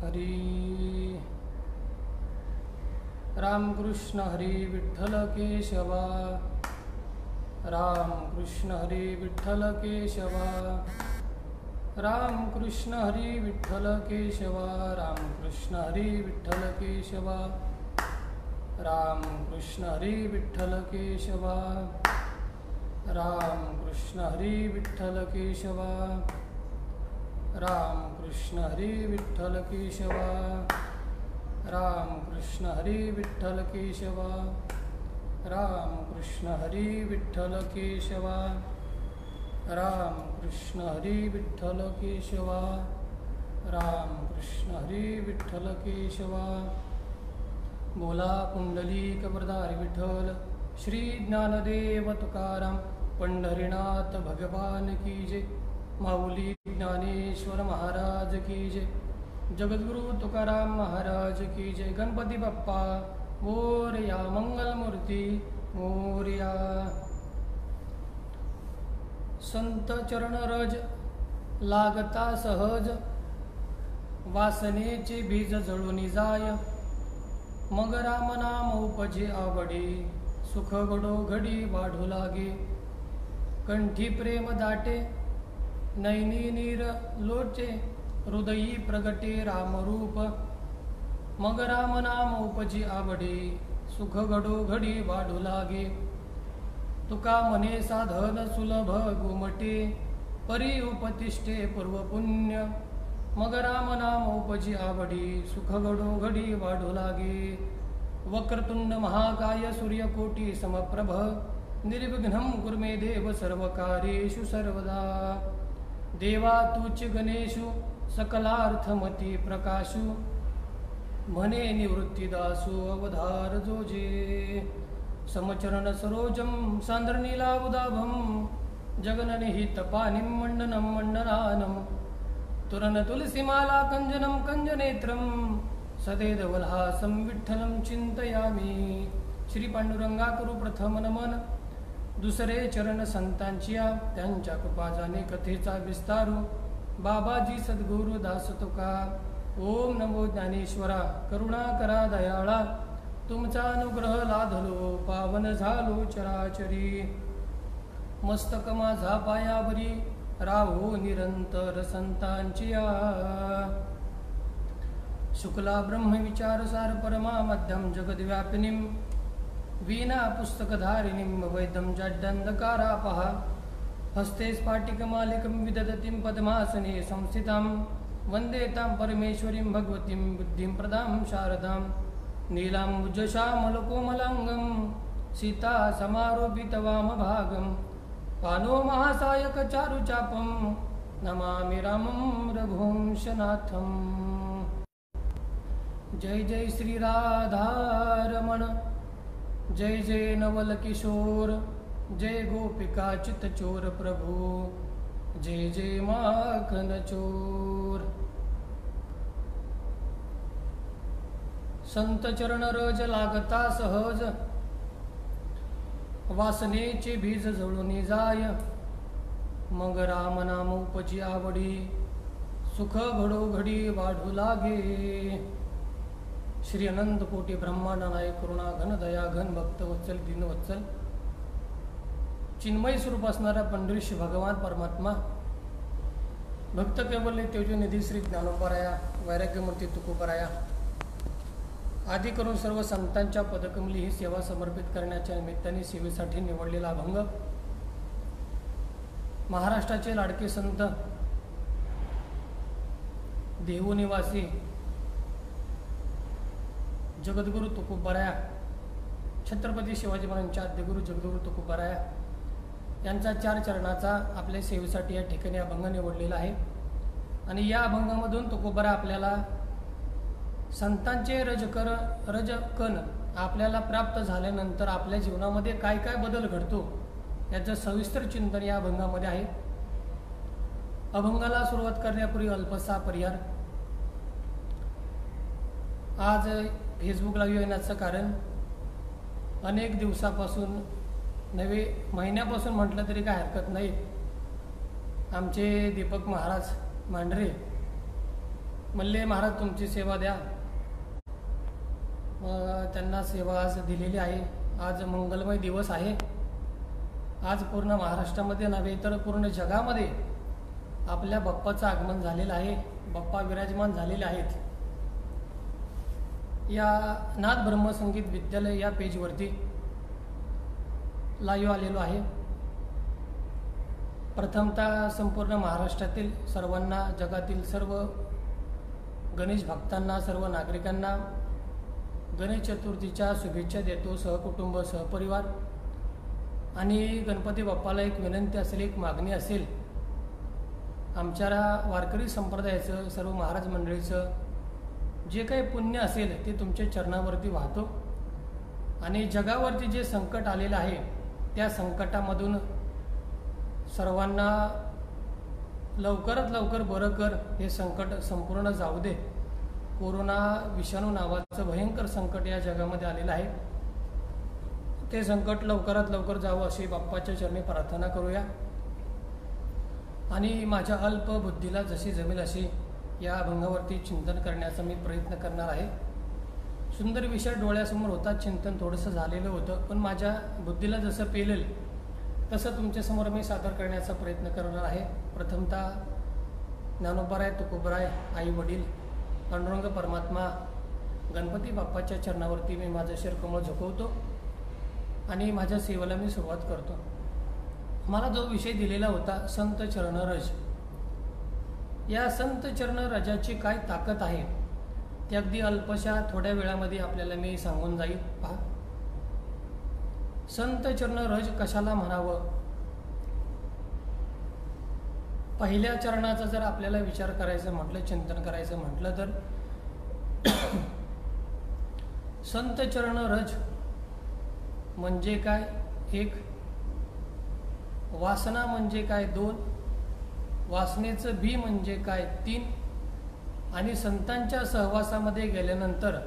हरी राम कृष्ण हरी विठ्ठल केशवा, राम कृष्ण हरी विठ्ठल केशवा, राम कृष्ण हरी विठ्ठल केशवा, राम कृष्ण हरी विठ्ठल केशवा, राम कृष्ण हरी विठ्ठल केशवा, राम कृष्ण हरी विठ्ठल केशवा, राम कृष्ण हरी विठ्ठल केशवा, राम कृष्ण हरी विठ्ठल केशवा, राम कृष्ण हरी विठ्ठल केशवा, राम कृष्ण हरी विठ्ठल केशवा, राम कृष्ण हरी विठ्ठल केशवा। बोला पुंडलिक वरदारी विठ्ठल श्री ज्ञानदेव तुकाराम पंढरीनाथ भगवान की जय। माऊली ज्ञानेश्वर महाराज की जय। जगद्गुरु तुकाराम महाराज की जय। गणपती बाप्पा मोरया, मंगलमूर्ती मोरया। संत चरण रज लागता सहज, वासनेचे बीज जळून जाय, मग राम नाम उपजे आवडे, सुख घडो घडी वाढू लागे, कंठी प्रेम दाटे, नैनी नीर लोचे, हृदयी प्रगटे रामरूप, मग राम नाम उपजी आवडे, सुख घडो घडी वाढू लागे, तुका मने साधन सुलभ गुमटे, परी उपतिष्ठे पूर्व पुण्य, मग राम नाम उपजी आवडी, सुख घडो घडी वाढू लागे, वक्रतुंड महाकाय सूर्यकोटी समप्रभ, निर्विघ्नं कुरु मे देव सर्वकार्येषु सर्वदा, देवा तूच गणेशु सकलार्थमती प्रकाशु, म्हणे निवृत्तिदासु अवधार जोजे, समचरण सरोजम सांद्रनीलावुदाभम, जगननिहित पानिं मंडनं मंडनानं, तुरन तुलसीमाला कंजनं कंजनेत्रं, सदेदवल्हासं विठ्ठलं चिंतयामि। श्री पांडुरंगा करू प्रथम नमन, दुसरे चरण संतांचिया, त्यांच्या कृपा जाणे कथेचा विस्तारू, बाबाजी सद्गुरु दास तुका। ओम नमो ज्ञानेश्वरा, करुणा करा दयाळा, तुमचा अनुग्रह लाधलो पावन झालो चराचरी, मस्तक माझा पायावरी राहो निरंतर संतांचिया, शुक्ला ब्रह्म विचार सार परमा मध्यम जगद्व्यापिनीं, वीणा पुस्तकधारिणीं वैद्यं जाड्यन्धकारापहा, हस्ते स्फाटिकमालिकं विदधतीं पद्मासने संस्थितां, वन्दे तां परमेश्वरीं भगवतीं बुद्धिं प्रदां शारदां, नीलाम्बुजश्यामलकोमलाङ्गं सीता समारोपितवामभागं, पानो महासायक चारुचापं, नमामि रामं रघुवंशनाथं। जय जय श्री राधारमण, जय जय नवल किशोर, जय गोपिका चितचोर प्रभु, जय जय माखन चोर। संत चरण रज लागता सहज, वासनेचे बीज जळून जाय, मग राम नाम उपजी आवडी, सुख घडो घडी वाढू लागे। श्री अनंत कोटी ब्रह्मांड नायक करुणा घन दया घन भक्त वत्सल दीन वत्सल, चिन्मय स्वरूप असणारा पंढरीश भगवान परमात्मा, भक्त कैवल्य तेजो निधी श्री ज्ञानोपराया, वैराग्यमूर्ती तुकोपराया, आदी करून सर्व संतांच्या पदकमली ही सेवा समर्पित करण्याच्या निमित्ताने सेवेसाठी निवडलेला अभंग, महाराष्ट्राचे लाडके संत देहू निवासी जगद्गुरु तुकोबराया, छत्रपती शिवाजी महाराजांच्या आद्यगुरु जगद्गुरु तुकोबराया यांचा 4 चरणाचा आपल्या सेवेसाठी या ठिकाणी अभंग निवडलेला आहे। आणि या अभंगामधून तुकोबरा आपल्याला संतांचे रजकण आपल्याला प्राप्त झाल्यानंतर आपल्या जीवनामध्ये काय काय बदल घडतो याचं सविस्तर चिंतन या अभंगामध्ये आहे। अभंगाला सुरुवात करण्यापूर्वी अल्पसा परिहार। आज फेसबुक लाईव्ह येण्याचं कारण अनेक दिवसापासून नवे महिन्यापासून म्हटलं तरी काय हरकत नाही, आमचे दीपक महाराज मांढरे म्हणले महाराज तुमची सेवा द्या. त्यांना सेवा आज दिलेली आहे. आज मंगलमय दिवस आहे. आज पूर्ण महाराष्ट्रामध्ये नव्हे तर पूर्ण जगामध्ये आपल्या बाप्पाचं आगमन झालेलं आहे. बाप्पा विराजमान झालेले आहेत. या नाथ ब्रह्मसंगीत विद्यालय या पेजवरती लाईव्ह आलेलो आहे. प्रथमतः संपूर्ण महाराष्ट्रातील सर्वांना, जगातील सर्व गणेश भक्तांना, सर्व नागरिकांना गणेश चतुर्थीच्या शुभेच्छा देतो, सहकुटुंब सहपरिवार. आणि गणपती बाप्पाला एक विनंती असेल, एक मागणी असेल. आमच्या वारकरी संप्रदायाचं, सर्व महाराज मंडळीचं जे काही पुण्य असेल ते तुमच्या चरणावरती वाहतो. आणि जगावरती जे संकट आलेलं आहे त्या संकटामधून सर्वांना लवकरात लवकर बरं कर. हे संकट संपूर्ण जाऊ दे. कोरोना विषाणू नावाचं भयंकर संकट या जगामध्ये आलेलं आहे. ते संकट लवकरात लवकर जावं अशी बाप्पाच्या चरणी प्रार्थना करूया. आणि माझ्या अल्प बुद्धीला जशी जमेल अशी या अभंगावरती चिंतन करण्याचा मी प्रयत्न करणार आहे. सुंदर विषय डोळ्यासमोर होता. चिंतन थोडंसं झालेलं होतं, पण माझ्या बुद्धीला जसं पेलेल तसं तुमच्यासमोर मी सादर करण्याचा प्रयत्न करणार आहे. प्रथमतः ज्ञानोबाराय, तुकोबराय, आई वडील, पांडुरंग परमात्मा, गणपती बाप्पाच्या चरणावरती मी माझं शिरकमळ झुकवतो आणि माझ्या सेवेला मी सुरुवात करतो. मला जो विषय दिलेला होता संत चरणरज, या संत चरणरजाची काय ताकद आहे ते अगदी अल्पशा थोड्या वेळामध्ये आपल्याला मी सांगून जाईल. पहा, संत चरणरज कशाला म्हणावं. पहिल्या चरणाचा जर आपल्याला विचार करायचं म्हटलं, चिंतन करायचं म्हटलं तर संत चरणरज म्हणजे काय, एक. वासना म्हणजे काय, दोन. वासनेचं बी म्हणजे काय, तीन. आणि संतांच्या सहवासामध्ये गेल्यानंतर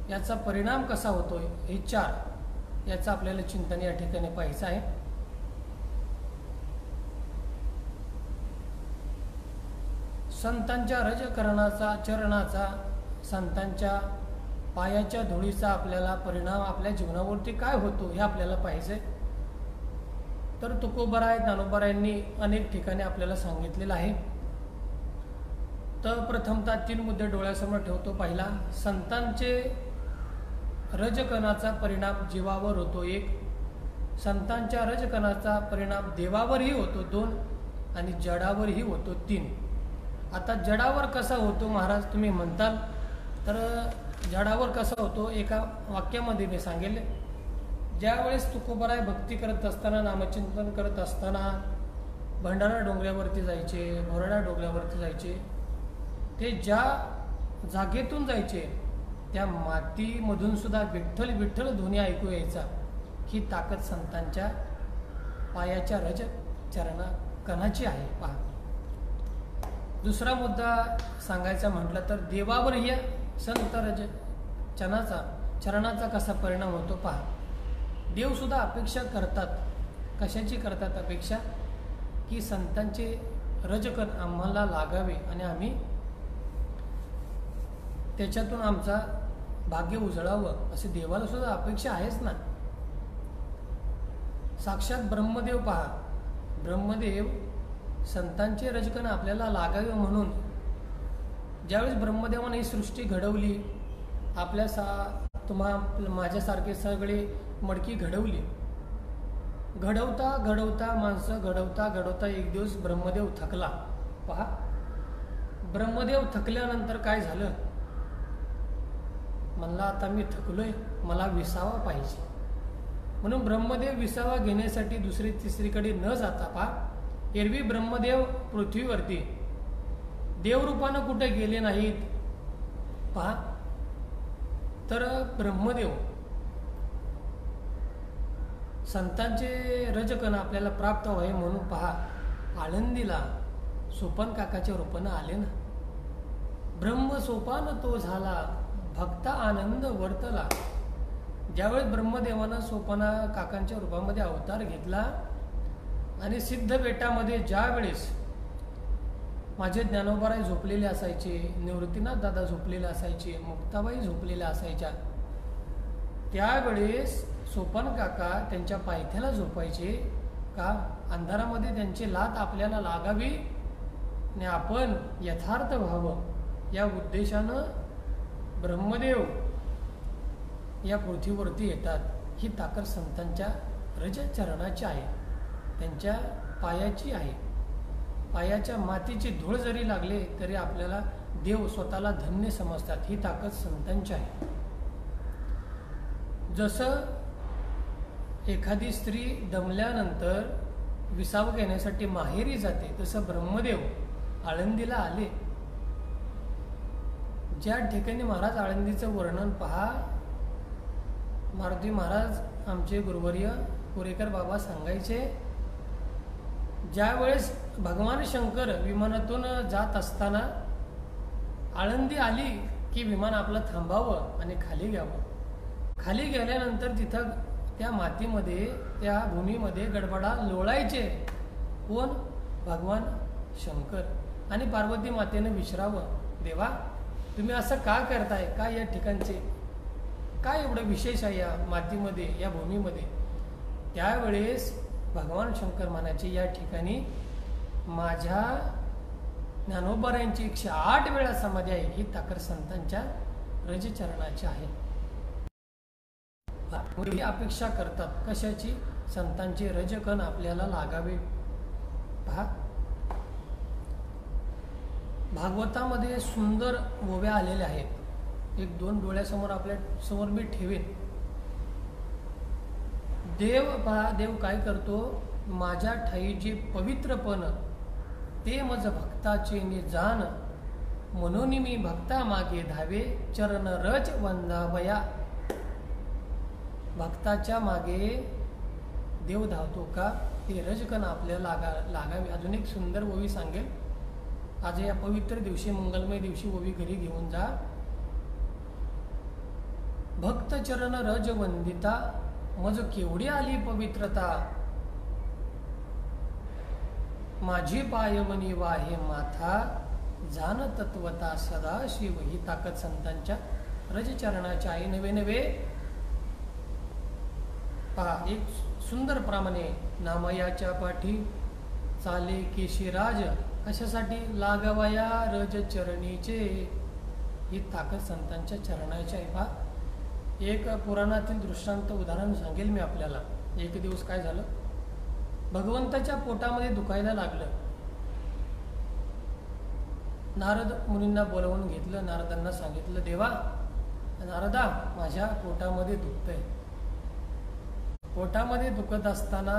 याचा परिणाम कसा होतोय, हे चार. याचं आपल्याला चिंतन या ठिकाणी पाहायचं आहे. संतांच्या रजकरणाचा, चरणाचा, संतांच्या पायाच्या धुळीचा आपल्याला परिणाम आपल्या जीवनावरती काय होतो हे आपल्याला पाहिजे. तर तुकोबराय, ज्ञानोबारायांनी अनेक ठिकाणी आपल्याला सांगितलेलं आहे. तर प्रथमतः 3 मुद्दे डोळ्यासमोर ठेवतो. पहिला, संतांचे रजकणाचा परिणाम जीवावर होतो, 1. संतांच्या रजकणाचा परिणाम देवावरही होतो, 2. आणि जडावरही होतो, 3. आता जडावर कसा होतो महाराज तुम्ही म्हणताल, तर जडावर कसा होतो एका वाक्यामध्ये मी सांगेल. ज्यावेळेस तुकोबराय भक्ती करत असताना, नामचिंतन करत असताना भंडारा डोंगरावरती जायचे, बोराडा डोंगरावरती जायचे, ते ज्या जागेतून जायचे त्या मातीमधून सुद्धा विठ्ठल विठ्ठल ध्वनी ऐकू यायचा. ही ताकद संतांच्या पायाच्या रज चरणा कणाची आहे. पहा, दुसरा मुद्दा सांगायचा म्हटलं तर देवावर या संत रज चरणाचा कसा परिणाम होतो. पहा, देवसुद्धा अपेक्षा करतात. कशाची करतात अपेक्षा, की संतांचे रजकण आम्हाला लागावे आणि आम्ही त्याच्यातून आमचा भाग्य उजळावं, असे देवाला सुद्धा अपेक्षा आहेच ना. साक्षात ब्रह्मदेव पहा, ब्रह्मदेव संतांचे रजकण आपल्याला लागावे म्हणून ज्यावेळेस ब्रह्मदेवाने ही सृष्टी घडवली, माझ्यासारखे सगळे मडकी घडवली. घडवता घडवता माणसं घडवता एक दिवस ब्रह्मदेव थकला. पहा, ब्रह्मदेव थकल्यानंतर काय झालं, म्हणला आता मी थकलोय, मला विसावा पाहिजे. म्हणून ब्रह्मदेव विसावा घेण्यासाठी दुसरी तिसरीकडे न जाता, पहा, एरवी ब्रह्मदेव पृथ्वीवरती देवरूपानं कुठे गेले नाहीत. पहा, तर ब्रह्मदेव संतांचे रजकण आपल्याला प्राप्त व्हावे म्हणून पहा आळंदीला सोपान काकाच्या रूपानं आले ना. ब्रह्म सोपान तो झाला, भक्ता आनंद वर्तला. ज्यावेळेस ब्रह्मदेवानं सोपाना काकांच्या रूपामध्ये अवतार घेतला आणि सिद्ध बेटामध्ये ज्यावेळेस माझे ज्ञानोबाराय झोपलेले असायचे, निवृत्तीनाथ दादा झोपलेले असायचे, मुक्ताबाई झोपलेल्या असायच्या. त्यावेळेस सोपान काका त्यांच्या पायथ्याला झोपायचे का अंधारामध्ये त्यांची लात आपल्याला लागावी आणि आपण यथार्थ व्हावं या उद्देशानं ब्रह्मदेव या पृथ्वीवरती येतात. ही ताकद संतांच्या रजचरणाची आहे, त्यांच्या पायाची आहे. पायाच्या मातीची धूळ जरी लागले तरी आपल्याला देव स्वतःला धन्य समजतात. ही ताकद संतांची आहे. जसं एखादी स्त्री दमल्यानंतर विसावं घेण्यासाठी माहेरी जाते, तसं ब्रह्मदेव आळंदीला आले. ज्या ठिकाणी महाराज आळंदीचं वर्णन पहा, मारुती महाराज आमचे गुरुवर्य पुरेकर बाबा सांगायचे, ज्यावेळेस भगवान शंकर विमानातून जात असताना आळंदी आली की विमान आपलं थांबावं आणि खाली घ्यावं. खाली गेल्यानंतर तिथं त्या मातीमध्ये, त्या भूमीमध्ये गडबडा लोळायचे. कोण? भगवान शंकर. आणि पार्वती मातेनं विचारावं, देवा तुम्ही असं का करताय? का या ठिकाणचे काय एवढं विशेष आहे या मातीमध्ये, या भूमीमध्ये? त्यावेळेस भगवान शंकर म्हणायचे, या ठिकाणी माझ्या ज्ञानोबारायांची 108 वेळा समाधी आहे. ही ताकद संतांच्या रजचरणाची आहे. अपेक्षा करतात कशाची? संतांचे रजकण आपल्याला लागावे. पहा, भागवतामध्ये सुंदर ओव्या आलेल्या आहेत. 1-2 डोळ्यासमोर आपल्या समोर मी ठेवेन. देव पहा, देव काय करतो? माझ्या ठाई जे पवित्रपण ते मज भक्ताचे निजान, म्हणून मी भक्ता मागे धावे चरण रज वंदावया. भक्ताच्या मागे देव धावतो का? ते रजकण आपल्याला लागावे. अजून एक सुंदर ओवी सांगेल. आज या पवित्र दिवशी, मंगलमय दिवशी ओवी घरी घेऊन जा. भक्त चरण रज वंदिता, मज केवढी आली पवित्रता, माझी पायवनी वाहे माथा, जाण तत्वता सदा शिव. ही ताकद संतांच्या रजचरणाची आहे. नवे नवे पहा, एक सुंदर प्रमाणे नामयाच्या पाठी चाले केशीराज, कशासाठी? लागावया रज चरणीचे. ही ताकद संतांच्या चरणाची आहे. पहा, एक पुराणातील दृष्टांत उदाहरण सांगेल मी आपल्याला. एक दिवस काय झालं, भगवंताच्या पोटामध्ये दुखायला लागलं. नारद मुनींना बोलवून घेतलं. नारदांना सांगितलं, देवा नारदा माझ्या पोटामध्ये दुखतंय. पोटामध्ये दुखत असताना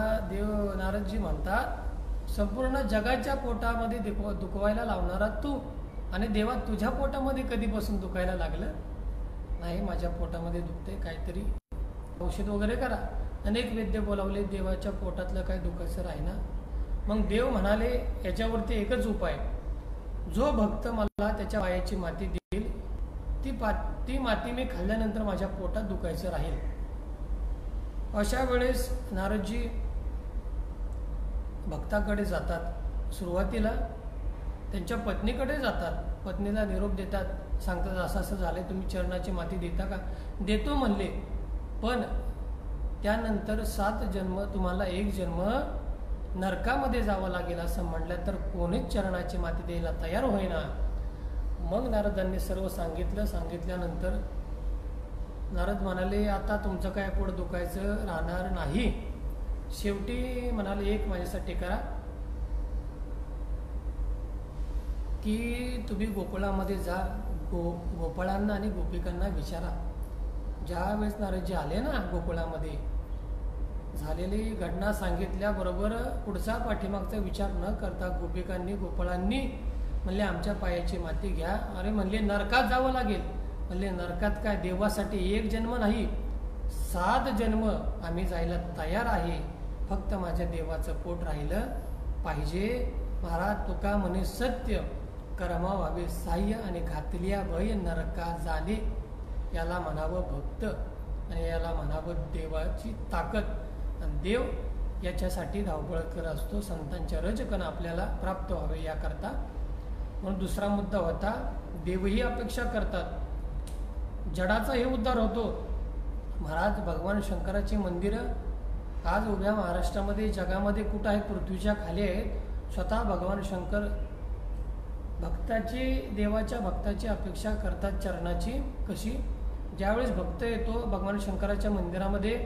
नारदजी म्हणतात, संपूर्ण जगाच्या पोटामध्ये दुखवायला लावणारा तू, आणि देवा तुझ्या पोटामध्ये कधीपासून दुखायला लागलं? नाही, माझ्या पोटामध्ये दुखते, काहीतरी औषध वगैरे करा. अनेक वैद्य बोलावले, देवाच्या पोटातलं काय दुखायचं राहीना. मग देव म्हणाले, याच्यावरती एकच उपाय, जो भक्त मला त्याच्या पायाची माती देईल ती माती मी खाल्ल्यानंतर माझ्या पोटात दुखायचं राहील. अशा वेळेस नारदजी भक्ताकडे जातात. सुरुवातीला त्यांच्या पत्नीकडे जातात. पत्नीला निरोप देतात, सांगतात असं असं झालंय, तुम्ही चरणाची माती देता का? देतो म्हणले, पण त्यानंतर 7 जन्म, तुम्हाला 1 जन्म नरकामध्ये जावं लागेल असं म्हटलं तर कोणीच चरणाची माती द्यायला तयार होईना. मग नारदांनी सर्व सांगितल्यानंतर नारद म्हणाले, आता तुमचं काय पोट दुखायचं राहणार नाही. शेवटी म्हणाले, एक माझ्यासाठी करा की तुम्ही गोकुळामध्ये जा, गोपाळांना आणि गोपिकांना विचारा. ज्यावेळेस नारदजी आले ना गोकुळामध्ये, झालेली घटना सांगितल्याबरोबर पुढचा पाठीमागचा विचार न करता गोपिकांनी गोपाळांनी म्हणले, आमच्या पायाची माती घ्या. अरे म्हणले, नरकात जावं लागेल. म्हणले, नरकात काय? देवासाठी 1 जन्म नाही, 7 जन्म आम्ही जायला तयार आहे, फक्त माझ्या देवाचं पोट राहिलं पाहिजे. महाराज तुका म्हणे, सत्य कर्मा व्हावे साह्य, आणि घातल्या भय नरका जाणे. याला म्हणावं भक्त, आणि याला म्हणावं देवाची ताकद. आणि देव याच्यासाठी धावपळ करत असतो. संतांच्या रजकण आपल्याला प्राप्त व्हावे याकरता म्हणून दुसरा मुद्दा होता, देवही अपेक्षा करतात, जडाचा हे उद्धार होतो. महाराज भगवान शंकराची मंदिरं आज उभ्या महाराष्ट्रामध्ये, जगामध्ये कुठं आहेत? पृथ्वीच्या खाली आहेत. स्वतः भगवान शंकर देवाच्या भक्ताची अपेक्षा करतात चरणाची. कशी? ज्यावेळेस भक्त येतो भगवान शंकराच्या मंदिरामध्ये,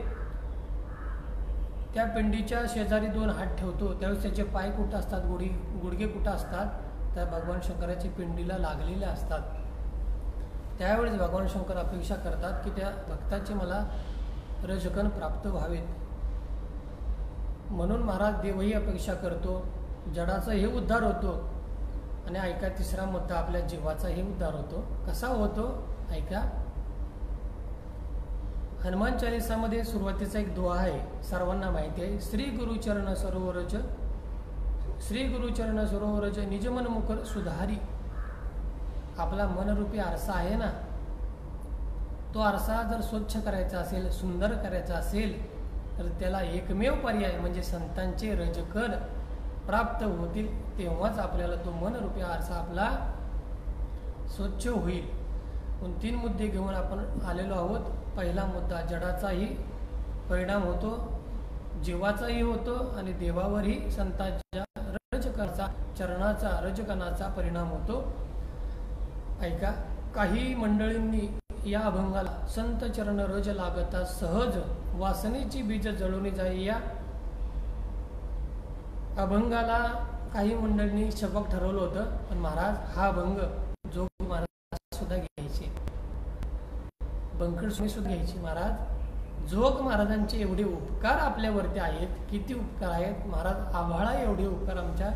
त्या पिंडीच्या शेजारी 2 हात ठेवतो, त्यावेळेस त्याचे पाय कुठं असतात, गुडघे कुठं असतात, त्या भगवान शंकराच्या पिंडीला लागलेले असतात. त्यावेळेस भगवान शंकर अपेक्षा करतात की त्या भक्ताचे मला रजकण प्राप्त व्हावेत. म्हणून महाराज देवही अपेक्षा करतो, जडाचा हे उद्धार होतो. आणि ऐका, तिसरा मुद्दा, आपल्या जीवाचा हे उद्धार होतो. कसा होतो? ऐका, हनुमान चालिसामध्ये सुरुवातीचा एक दुआ आहे, सर्वांना माहिती आहे. श्री गुरुचरण सरोवरज निजमन मुखर सुधारी. आपला मनरूपी आरसा आहे ना, तो आरसा जर स्वच्छ करायचा असेल, सुंदर करायचा असेल, तर त्याला एकमेव पर्याय म्हणजे संतांचे रजकण प्राप्त होतील. तेव्हाच आपल्याला तो मनरूपी आरसा आपला स्वच्छ होईल. 3 मुद्दे घेऊन आपण आलेलो आहोत. पहिला मुद्दा, जडाचाही परिणाम होतो, जीवाचाही होतो, आणि देवावरही संतांच्या रजकणाचा परिणाम होतो. ऐका, काही मंडळींनी या अभंगाला संत चरण रज लागता सहज वासनेची बीज जळून जाई, या अभंगाला काही मंडळींनी शपक ठरवलं होतं. पण महाराज, हा अभंग जोग महाराज सुद्धा घ्यायचे, बंकट स्वामी सुद्धा घ्यायचे. महाराज, जोग महाराजांचे एवढे उपकार आपल्यावरती आहेत. किती उपकार आहेत महाराज? आभाळा एवढे उपकार आमच्या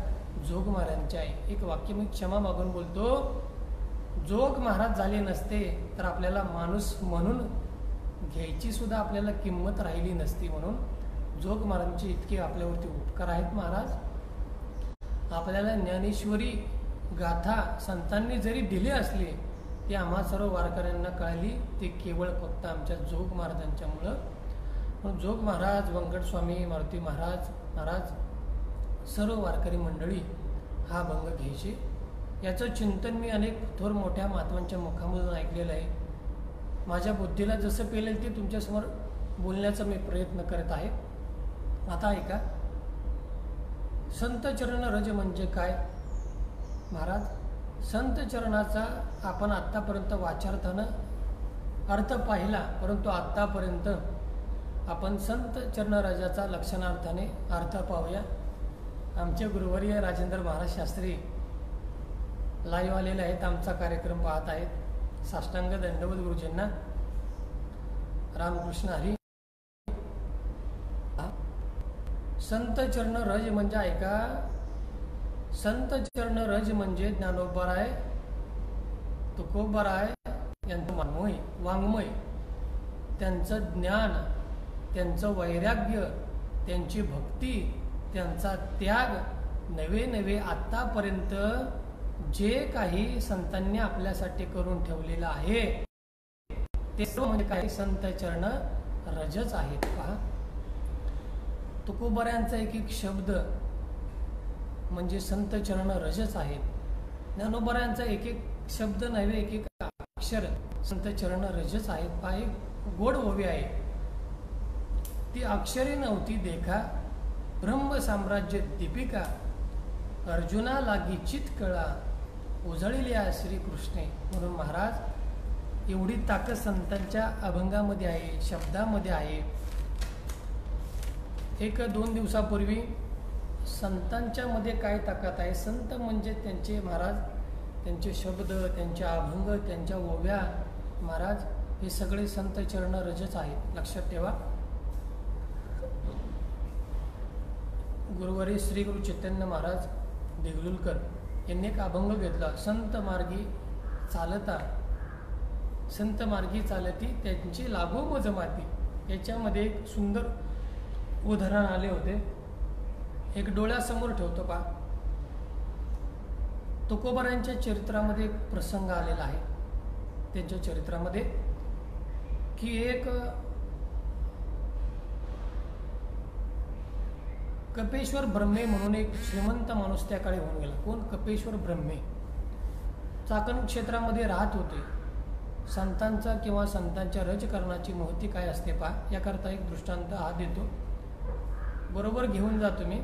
जोग महाराजांचे आहे. एक वाक्य मी क्षमा मागून बोलतो, जोग महाराज झाले नसते तर आपल्याला माणूस म्हणून घ्यायची सुद्धा आपल्याला किंमत राहिली नसती. म्हणून जोग महाराजांचे इतके आपल्यावरती उपकार आहेत. महाराज, आपल्याला ज्ञानेश्वरी गाथा संतांनी जरी दिली असली, ती आम्हा सर्व वारकऱ्यांना कळली, ते केवळ फक्त आमच्या जोग महाराजांच्यामुळं. म्हणून जोग महाराज, व्यंकटस्वामी, मारुती महाराज सर्व वारकरी मंडळी हा अभंग घ्यायचे. याचं चिंतन मी अनेक थोर मोठ्या महात्मांच्या मुखामधून ऐकलेलं आहे. माझ्या बुद्धीला जसं पेलेल ते तुमच्यासमोर बोलण्याचा मी प्रयत्न करत आहे. आता ऐका, संत चरण रज म्हणजे काय? महाराज, संत चरणाचा आपण आत्तापर्यंत वाचार्थानं अर्थ पाहिला, परंतु आत्तापर्यंत आपण संत चरण रजाचा लक्षणार्थाने अर्थ पाहूया. आमचे गुरुवर्य राजेंद्र महाराज शास्त्री लाईव्ह आलेले आहेत, आमचा कार्यक्रम पाहत आहेत. साष्टांग दंडवत गुरुजींना. रामकृष्ण हरी. संत चरण रज म्हणजे ऐका, संत चरण रज म्हणजे ज्ञानोबराय, तुकोबराय यांचं वाङ्मय, त्यांचं ज्ञान, त्यांचं वैराग्य, त्यांची भक्ती, त्यांचा त्याग, नवे आत्तापर्यंत जे काही संतांनी आपल्यासाठी करून ठेवलेलं आहे ते सर्व म्हणजे काही संत चरण रजच आहेत. पहा, तुकोबऱ्यांचा एक शब्द म्हणजे संत चरण रजच आहेत. ज्ञानोबऱ्यांचा एक शब्द नव्हे, एक अक्षर संत चरण रजच आहेत. पहा, एक गोड ओवी आहे, ती अक्षरे नव्हती देखा, ब्रह्म साम्राज्य दीपिका, अर्जुना लागी चित कळा, उजळल्या श्रीकृष्णे. म्हणून महाराज, एवढी ताकद संतांच्या अभंगामध्ये आहे, शब्दामध्ये आहे. 1-2 दिवसापूर्वी संतांच्या मध्ये काय ताकद आहे? संत म्हणजे त्यांचे महाराज, त्यांचे शब्द, त्यांचे अभंग, त्यांच्या ओव्या, महाराज हे सगळे संत चरण रजच आहेत. लक्षात ठेवा. गुरुवारी श्री गुरु चैतन्य महाराज देगलूरकर यांनी एक अभंग घेतला, संत मार्गी चालती त्यांची लागो मज माती. याच्यामध्ये एक सुंदर उदाहरण आले होते. एक डोळ्यासमोर ठेवतो पा, तुकोबारांच्या चरित्रामध्ये एक प्रसंग आलेला आहे. त्यांच्या चरित्रामध्ये की एक कपेश्वर ब्रह्मे म्हणून एक श्रीमंत माणूस त्या काळी होऊन गेला. कोण? कपेश्वर ब्रह्मे. चाकण क्षेत्रामध्ये राहत होते. संतांचा किंवा संतांच्या रजकरणाची महती काय असते पहा, याकरता एक दृष्टांत हा देतो, बरोबर घेऊन जा तुम्ही.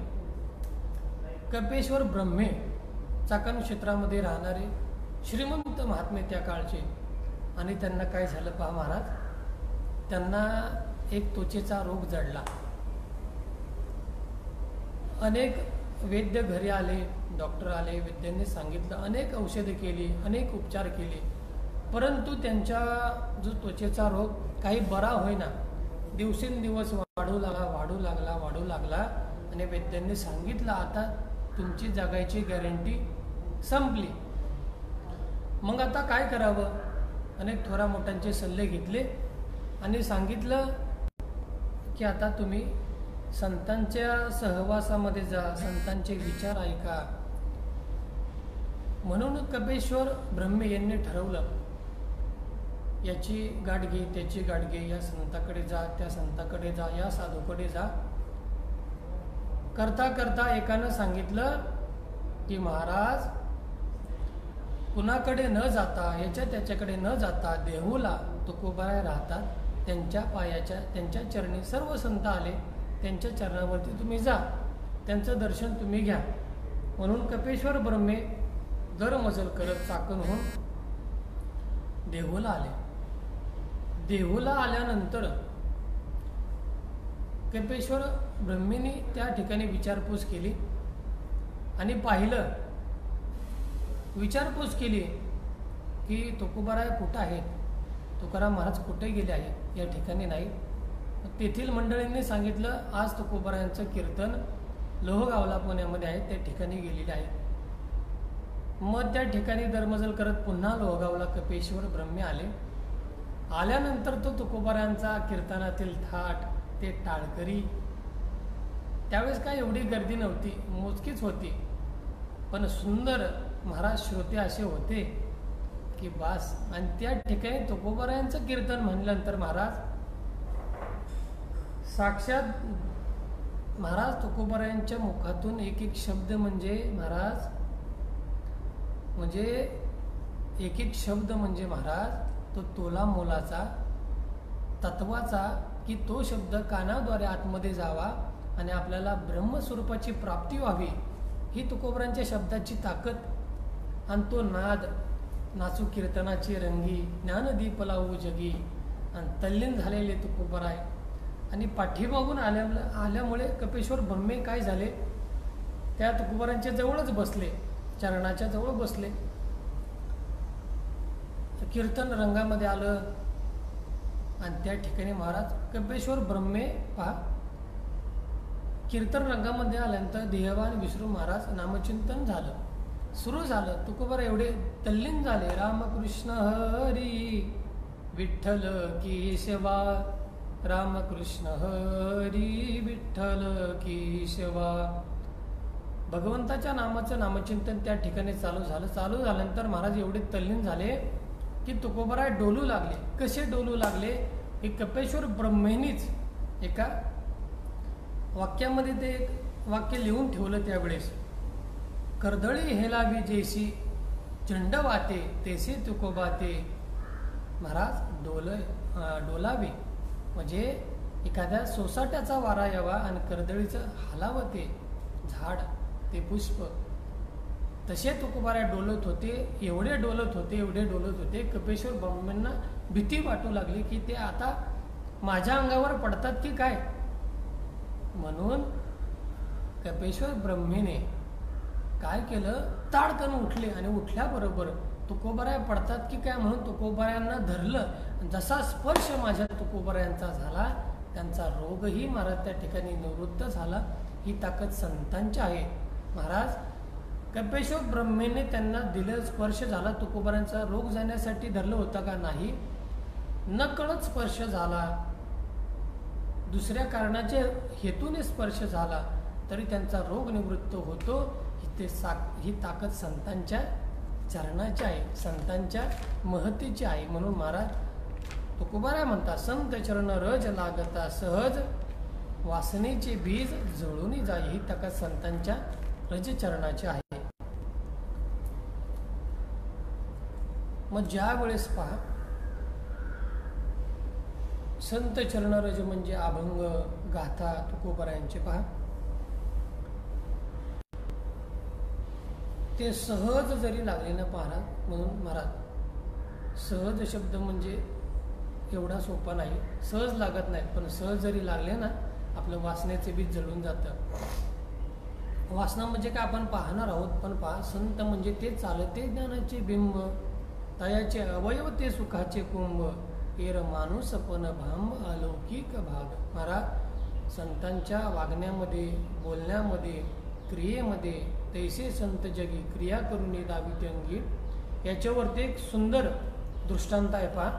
कपेश्वर ब्रह्मे चाकण क्षेत्रामध्ये राहणारे श्रीमंत महात्मे त्या काळचे, आणि त्यांना काय झालं पहा महाराज, त्यांना एक त्वचेचा रोग जडला. अनेक वैद्य घरी आले, डॉक्टर आले, वैद्यांनी सांगितलं, अनेक औषधे केली, अनेक उपचार केले, परंतु त्यांच्या जो त्वचेचा रोग काही बरा होईना, दिवसेंदिवस वाढू लागला आणि वैद्यांनी सांगितलं आता तुमची जगायची गॅरंटी संपली. मग आता काय करावं? अनेक थोरा मोठ्यांचे सल्ले घेतले आणि सांगितलं की आता तुम्ही संतांच्या सहवासामध्ये जा, संतांचे विचार ऐका. म्हणून कपेश्वर ब्रह्मे यांनी ठरवलं, याची गाठ घे, त्याची गाठ घे, या संताकडे जा, त्या संताकडे जा, या साधूकडे जा. करता करता एकानं सांगितलं की महाराज, कुणाकडे न जाता, याच्या त्याच्याकडे न जाता देहूला तुकोबाराय राहतात, त्यांच्या पायाच्या, त्यांच्या चरणी सर्व संत आले, त्यांच्या चरणावरती तुम्ही जा, त्यांचं दर्शन तुम्ही घ्या. म्हणून कपेश्वर ब्रह्मे दरमजल करत चाकणहून देहूला आले. देहूला आल्यानंतर कपेश्वर ब्रह्मेनी त्या ठिकाणी विचारपूस केली आणि पाहिलं, विचारपूस केली की तुकोबाराय कुठं आहेत, तुकाराम महाराज कुठे गेले आहेत, या ठिकाणी नाही. तेथील मंडळींनी सांगितलं आज तुकोबारायांचं कीर्तन लोहगावला पुण्यामध्ये आहे, त्या ठिकाणी गेलेले आहे. मग त्या ठिकाणी दरमजल करत पुन्हा लोहगावला कपेश्वर ब्रह्मे आले. आल्यानंतर तो तुकोबारायांचा कीर्तनातील थाट, ते टाळकरी, त्यावेळेस काय एवढी गर्दी नव्हती, मोजकीच होती, पण सुंदर महाराज श्रोते असे होते की बास. आणि त्या ठिकाणी तुकोबारायांचं कीर्तन म्हणल्यानंतर महाराज साक्षात महाराज तुकोबारायांच्या मुखातून एक एक शब्द म्हणजे महाराज, म्हणजे एक एक शब्द म्हणजे महाराज तो तोला मोलाचा, तत्वाचा, की तो शब्द कानाद्वारे आतमध्ये जावा आणि आपल्याला ब्रह्मस्वरूपाची प्राप्ती व्हावी, ही तुकोबारांच्या शब्दाची ताकद. आणि तो नाद, नाचू कीर्तनाची रंगी, ज्ञानदीप लावू जगी, आणि तल्लीन झालेले तुकोबाराय. आणि पाठीमागून आल्यामुळे कपेश्वर ब्रह्मे काय झाले, त्या तुकोबारांच्या जवळच बसले, चरणाच्या जवळ बसले. कीर्तन रंगामध्ये आलं आणि त्या ठिकाणी महाराज कपेश्वर ब्रह्मे पहा, कीर्तन रंगामध्ये आल्यानंतर देहभान विसरून महाराज नामचिंतन झालं, सुरू झालं. तुकोबारा एवढे तल्लीन झाले, रामकृष्ण हरी विठ्ठल केशवा, रामकृष्ण हरी विठ्ठल केशवा. भगवंताच्या नामाचं नामचिंतन त्या ठिकाणी चालू झालं. चालू झाल्यानंतर महाराज एवढे तल्लीन झाले की तुकोबाराय डोलू लागले. कसे डोलू लागले की कपेश्वर ब्रह्मेनीच एका वाक्यामध्ये ते एक वाक्य लिहून ठेवलं त्यावेळेस, कर्दळी हेलावी जैसी चंड वाते, तेसे तुकोबाते. महाराज डोलावे म्हणजे एखाद्या सोसाट्याचा वारा यावा आणि कर्दळीचं हालावं ते झाड, ते पुष्प, तसे तुकोबाराय डोलत होते. एवढे डोलत होते कपेश्वर ब्रह्मेंना भीती वाटू लागली की ते आता माझ्या अंगावर पडतात की काय. म्हणून कपेश्वर ब्रह्मेने काय केलं, ताडकन उठले आणि उठल्याबरोबर तुकोबाराय पडतात की काय म्हणून तुकोबारायांना धरलं. जसा स्पर्श माझ्या तुकोबारायांचा झाला, त्यांचा रोगही महाराज त्या ठिकाणी निवृत्त झाला. ही ताकद संतांची आहे. महाराज कपेश्वर ब्रह्मेने त्यांना दिलं, स्पर्श झाला, तुकोबारायांचा रोग जाण्यासाठी धरलं होतं का? नाही, नकळत स्पर्श झाला, दुसऱ्या कारणाच्या हेतूने स्पर्श झाला तरी त्यांचा रोग निवृत्त होतो. ही ताकद संतांच्या चरणाची आहे, संतांच्या महतीची आहे. म्हणून महाराज तुकोबाराय म्हणतात, संत चरण रज लागता सहज, वासनेचे बीज जळून जाई. ही ताकद संतांच्या रज चरणाची आहे. मग ज्या वेळेस पहा संत चरणरज म्हणजे अभंग गाथा तुकोबरायांचे पहा ते सहज जरी लागले ना महाराज, म्हणून महाराज सहज शब्द म्हणजे एवढा सोपा नाही, सहज लागत नाही, पण सहज जरी लागले ना आपलं वासनेचे बीज जळून जातं. वासना म्हणजे काय आपण पाहणार आहोत, पण पहा संत म्हणजे ते चालते ज्ञानाचे बिंब, तयाचे अवयव ते सुखाचे कुंभ, एर माणूस पण भांब अलौकिक भाग. महाराज संतांच्या वागण्यामध्ये, बोलण्यामध्ये, क्रियेमध्ये तैसे संत जगी क्रिया करून दाविते अंगी. याच्यावरती एक सुंदर दृष्टांत आहे पहा.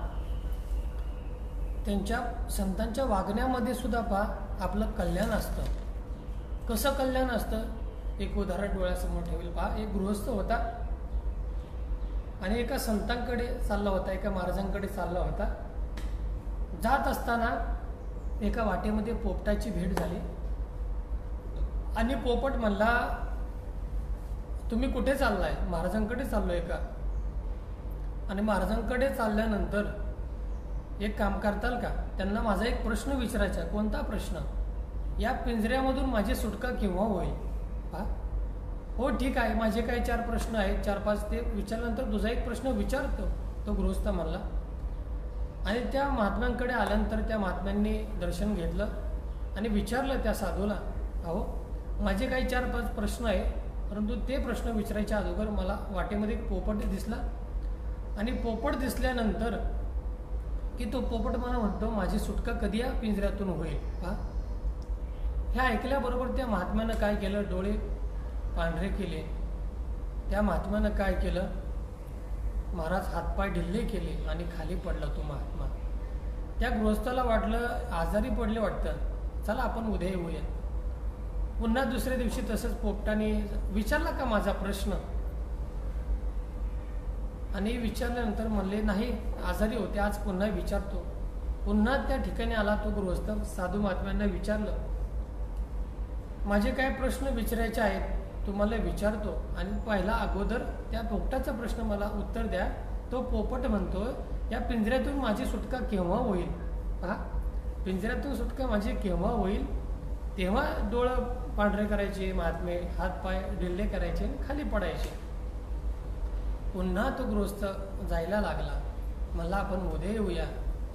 त्यांच्या संतांच्या वागण्यामध्ये सुद्धा पहा आपलं कल्याण असतं. कसं कल्याण असतं? एक उदाहरण डोळ्यासमोर ठेवेल पहा. एक गृहस्थ होता आणि एका संतांकडे चालला होता, एका महाराजांकडे चालला होता. जात असताना एका वाटेमध्ये पोपटाची भेट झाली आणि पोपट म्हणला, तुम्ही कुठे चाललाय? महाराजांकडे चाललोय का? आणि महाराजांकडे चालल्यानंतर एक काम करताल का? त्यांना माझा एक प्रश्न विचारायचा. कोणता प्रश्न? या पिंजऱ्यामधून माझी सुटका केव्हा होईल? पहा, हो ठीक आहे, माझे काही 4 प्रश्न आहेत, 4-5 ते विचारल्यानंतर तुझा एक प्रश्न विचारतो, तो गृहस्थ म्हणला. आणि त्या महात्म्यांकडे आल्यानंतर त्या महात्म्यांनी दर्शन घेतलं आणि विचारलं त्या साधूला, अहो माझे काही 4-5 प्रश्न आहे, परंतु ते प्रश्न विचारायच्या अगोदर मला वाटेमध्ये एक पोपट दिसला आणि पोपट दिसल्यानंतर की तो पोपट मला म्हणतो माझी सुटका कधी या पिंजऱ्यातून होईल? पहा, हे ऐकल्याबरोबर त्या महात्म्यानं काय केलं? डोळे पांढरे केले. त्या महात्म्यानं काय केलं? महाराज हातपाय ढिल्ले केले आणि खाली पडला तो महात्मा. त्या गृहस्थाला वाटलं आजारी पडले वाटतं, चला आपण उद्या येऊया. पुन्हा दुसऱ्या दिवशी तसंच पोपटाने विचारला का माझा प्रश्न? आणि विचारल्यानंतर म्हणले नाही, आजारी होते, आज पुन्हा विचारतो. पुन्हा त्या ठिकाणी आला तो गृहस्थ. साधू महात्म्यांना विचारलं, माझे काय प्रश्न विचारायचे आहेत तुम्हाला विचारतो, आणि पहिला अगोदर त्या पोपटाचा प्रश्न मला उत्तर द्या. तो पोपट म्हणतो, या पिंजऱ्यातून माझी सुटका केव्हा होईल? पहा, पिंजऱ्यातून सुटका माझी केव्हा होईल? तेव्हा डोळं पांढरे करायचे महात्मे, हातपाय ढिल्ले करायचे आणि खाली पडायचे. पुन्हा तो गृहस्थ जायला लागला. मला आपण उद्या येऊया,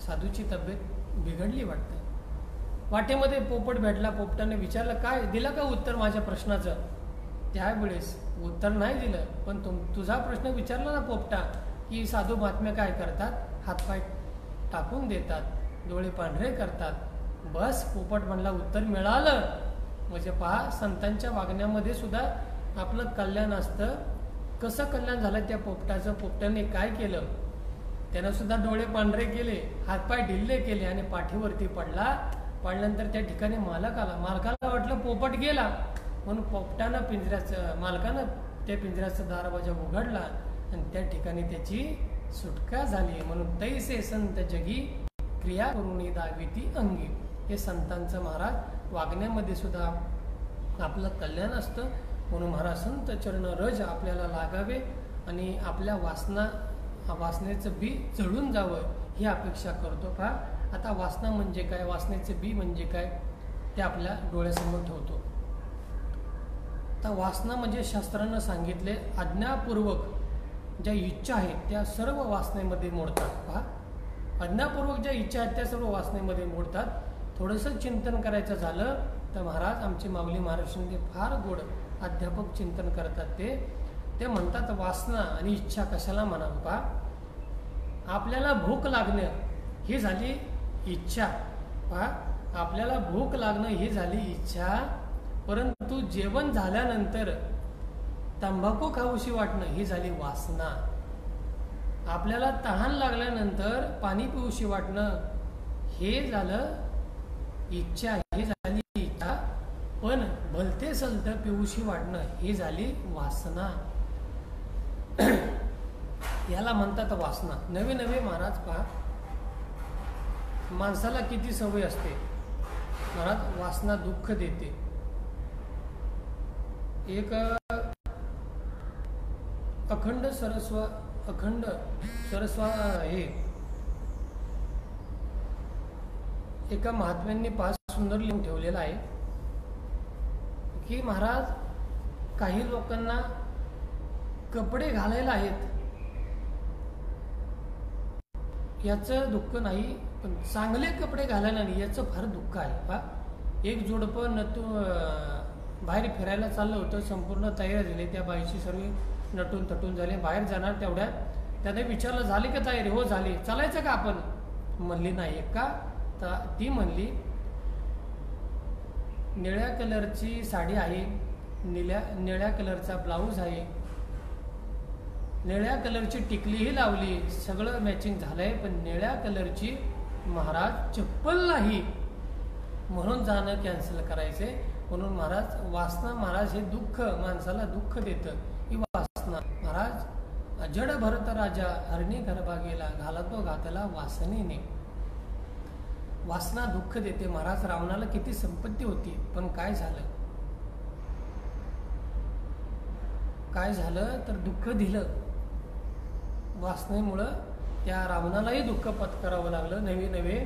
साधूची तब्येत बिघडली वाटतं. वाटेमध्ये पोपट भेटला. पोपटाने विचारलं, काय दिलं का उत्तर माझ्या प्रश्नाचं? त्यावेळेस उत्तर नाही दिलं, पण तुझा प्रश्न विचारला ना पोपटा, की साधू महात्मे काय करतात? हातपाय टाकून देतात, डोळे पांढरे करतात. बस पोपट म्हणला उत्तर मिळालं. म्हणजे पहा, संतांच्या वागण्यामध्ये सुद्धा आपलं कल्याण असतं. कसं कल्याण झालं त्या पोपटाचं? पोपटाने काय केलं? त्यानं सुद्धा डोळे पांढरे केले, हातपाय ढिल्ले केले आणि पाठीवरती पडला. पडल्यानंतर त्या ठिकाणी मालक आला. मालकाला वाटलं पोपट गेला, म्हणून पोपटानं मालकानं त्या पिंजऱ्याचं दरवाजा उघडला आणि त्या ठिकाणी त्याची सुटका झाली. म्हणून तैसे संत जगी क्रिया करून दाविती अंगी. हे संतांचं महाराज वागण्यामध्ये सुद्धा आपलं कल्याण असतं. म्हणून महाराज संत चरण रज आपल्याला लागावे आणि आपल्या वासनेचं बी जळून जावं ही अपेक्षा करतो. पहा, आता वासना म्हणजे काय, वासनेचे बी म्हणजे काय, ते आपल्या डोळ्यासमोर ठेवतो. आता वासना म्हणजे शास्त्रानं सांगितले आज्ञापूर्वक ज्या इच्छा आहेत त्या सर्व वासनेमध्ये मोडतात. पहा, आज्ञापूर्वक ज्या इच्छा आहेत त्या सर्व वासनेमध्ये मोडतात. थोडंसं चिंतन करायचं झालं तर महाराज आमचे माऊली महाराष्ट्रांचे फार गोड अध्यापक चिंतन करतात. ते म्हणतात वासना आणि इच्छा कशाला म्हणावं? पहा, आपल्याला भूक लागणं ही झाली इच्छा. पहा, आपल्याला भूक लागणं ही झाली इच्छा, परंतु जेवण झाल्यानंतर तंबाखू खाऊशी वाटणं ही झाली वासना. आपल्याला तहान लागल्यानंतर पाणी पिऊशी वाटणं हे झालं इच्छा, ही झाली इच्छा. पण भलते सलत पिऊशी वाटणं ही झाली वासना. याला म्हणतात वासना. नवे नवे महाराज पहा, माणसाला किती सवय असते महाराज, वासना दुःख देते. एक अखंड अखंड हे एका महात्म्यांनी पाच सुंदर लिहून ठेवलेला आहे की महाराज काही लोकांना कपडे घालायला आहेत याचं दुःख नाही, पण चांगले कपडे घालायला नाही याचं फार दुःख आहे. हा एक जोडपं बाहेर फिरायला चाललं होतं, संपूर्ण तयारी झाली, त्या बाईची सर्व नटून तटून झाले, बाहेर जाणार तेवढ्यात त्याने विचारलं झाली का तयारी? हो झाली. चालायचं का आपण? म्हणली नाही. का? तर ती म्हणली निळ्या कलरची साडी आहे, निळ्या कलरचा ब्लाऊज आहे, निळ्या कलरची टिकलीही लावली, सगळं मॅचिंग झालंय, पण निळ्या कलरची महाराज चप्पल नाही, म्हणून जाणं कॅन्सल करायचंय. म्हणून महाराज वासना, महाराज हे दुःख माणसाला दुःख देतं. ही वासना महाराज जड भरत राजा हरणी गर्भा गेला, घालतो घातला वासनेने. वासना दुःख देते. महाराज रावणाला किती संपत्ती होती, पण काय झालं? काय झालं तर दुःख दिलं. वासनेमुळं त्या रावणालाही दुःख पत्करावं लागलं. नवे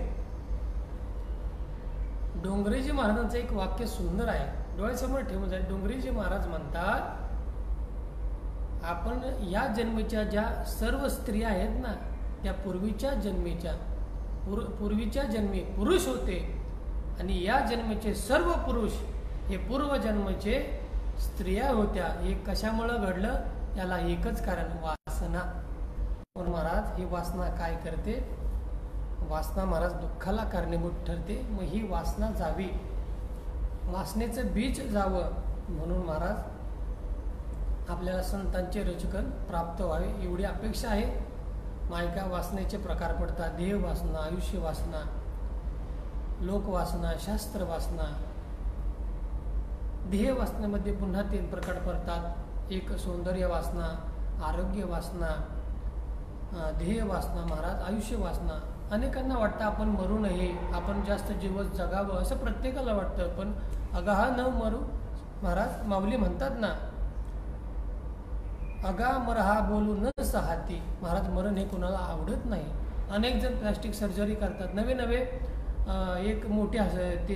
डोंगरेजी महाराजांचं एक वाक्य सुंदर आहे, डोळ्यासमोर ठेवून जाईल. डोंगरेजी महाराज म्हणतात, आपण या जन्मीच्या ज्या सर्व स्त्रिया आहेत ना, त्या पूर्वीच्या जन्मी पुरुष होते, आणि या जन्मीचे सर्व पुरुष हे पूर्वजन्माचे स्त्रिया होत्या. हे कशामुळं घडलं? याला एकच कारण, वासना. म्हणून महाराज ही वासना काय करते? वासना महाराज दुःखाला कारणीभूत ठरते. मग ही वासना जावी, वासनेचं बीज जावं, म्हणून महाराज आपल्याला संतांचे रचकन प्राप्त व्हावे एवढी अपेक्षा आहे. मायका वासनेचे प्रकार पडतात: देह वासना, आयुष्य वासना, लोकवासना, शास्त्र वासना. देह वासनेमध्ये पुन्हा 3 प्रकार पडतात. एक सौंदर्य वासना, आरोग्य वासना, ध्येय वासना, महाराज आयुष्य वासना. अनेकांना वाटतं आपण मरू नये, आपण जास्त दिवस जगावं, असं प्रत्येकाला वाटतं. पण अगाहा न मरू, महाराज माऊली म्हणतात ना, अगा मरहा बोलू न सहाती. महाराज मरण हे कोणाला आवडत नाही. अनेक जण प्लॅस्टिक सर्जरी करतात. नवे एक मोठे ते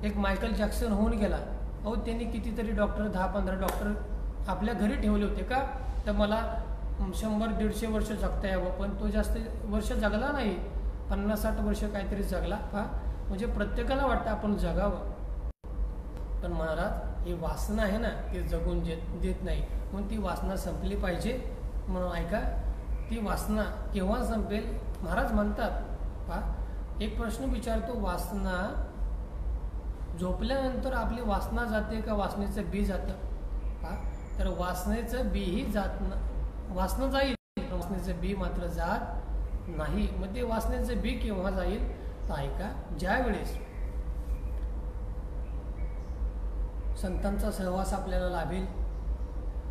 एक मायकल जॅक्सन होऊन गेला. अहो त्यांनी कितीतरी डॉक्टर, 10-15 डॉक्टर आपल्या घरी ठेवले होते. का? तर मला 100-150 वर्ष जगता यावं. पण तो जास्त वर्ष जगला नाही, 50-60 वर्ष काहीतरी जगला. म्हणजे प्रत्येकाला वाटतं आपण जगावं, पण महाराज ही वासना आहे ना, ती जगून देत नाही. म्हणून ती वासना संपली पाहिजे. म्हणून ऐका, ती वासना केव्हा संपेल? महाराज म्हणतात, एक प्रश्न विचारतो, वासना झोपल्यानंतर आपली वासना जाते का वासनेचं बी जातं? तर वासनेचं बीही जात वासना जाईल, वासनेचं बी मात्र जात नाही. मग ते वासनेचं बी केव्हा जाईल? तर ऐका, ज्या वेळेस संतांचा सहवास आपल्याला लाभेल.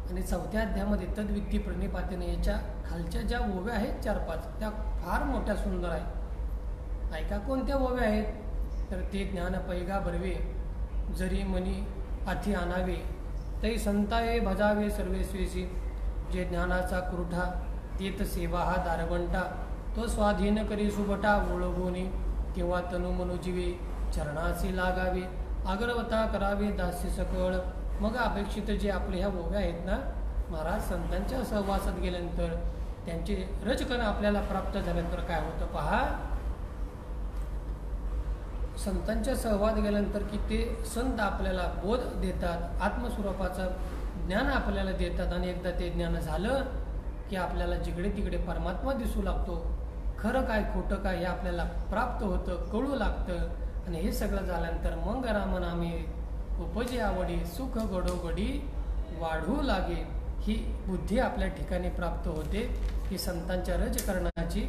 आणि 4थ्या अध्यायामध्ये तद्वित्ती प्रणिपातेने याच्या खालच्या ज्या ओव्या आहेत 4-5, त्या फार मोठ्या सुंदर आहेत. ऐका, कोणत्या ओव्या आहेत? तर ते ज्ञान पैगा बरवे, जरी मनी अथी आणावे, तै संताये भजावे सर्वेस्वेसी. जे ज्ञानाचा कुरठा, तेत सेवा हा दारवंटा, तो स्वाधीन करी सुबटा ओळगोनी, किंवा तनु मनुजीवे चरणासी लागावे, अग्रवता करावे दास्य सकळ. मग अपेक्षित जे आपले ह्या ओव्या आहेत ना, महाराज संतांच्या सहवासात गेल्यानंतर त्यांचे रजकण आपल्याला प्राप्त झाल्यानंतर काय होतं पहा. संतांच्या सहवास गेल्यानंतर की ते संत आपल्याला बोध देतात, आत्मस्वरूपाचं ज्ञान आपल्याला देतात. आणि एकदा ते ज्ञान झालं की आपल्याला जिकडे तिकडे परमात्मा दिसू लागतो. खरं काय खोटं काय हे आपल्याला प्राप्त होतं, कळू लागतं. आणि हे सगळं झाल्यानंतर मग रामनामे उपजे आवडी, सुख घडोघडी वाढू लागे, ही बुद्धी आपल्या ठिकाणी प्राप्त होते. ही संतांच्या रजकरणाची